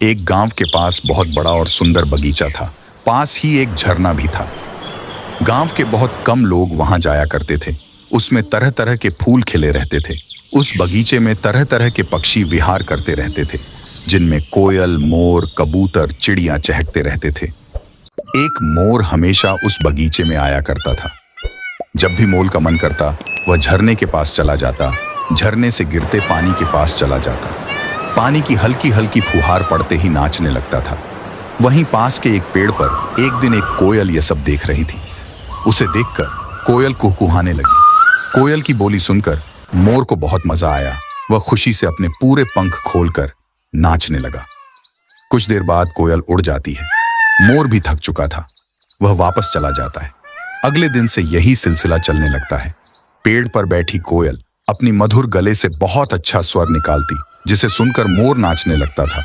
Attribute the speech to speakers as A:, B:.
A: एक गांव के पास बहुत बड़ा और सुंदर बगीचा था। पास ही एक झरना भी था। गांव के बहुत कम लोग वहां जाया करते थे। उसमें तरह तरह के फूल खिले रहते थे। उस बगीचे में तरह तरह के पक्षी विहार करते रहते थे, जिनमें कोयल, मोर, कबूतर, चिड़ियां चहकते रहते थे। एक मोर हमेशा उस बगीचे में आया करता था। जब भी मोर का मन करता, वह झरने के पास चला जाता। झरने से गिरते पानी के पास चला जाता। पानी की हल्की हल्की फुहार पड़ते ही नाचने लगता था। वहीं पास के एक पेड़ पर एक दिन एक कोयल यह सब देख रही थी। उसे देखकर कोयल कुहकुहाने लगी। कोयल की बोली सुनकर मोर को बहुत मजा आया। वह खुशी से अपने पूरे पंख खोलकर नाचने लगा। कुछ देर बाद कोयल उड़ जाती है। मोर भी थक चुका था। वह वापस चला जाता है। अगले दिन से यही सिलसिला चलने लगता है। पेड़ पर बैठी कोयल अपनी मधुर गले से बहुत अच्छा स्वर निकालती, जिसे सुनकर मोर नाचने लगता था।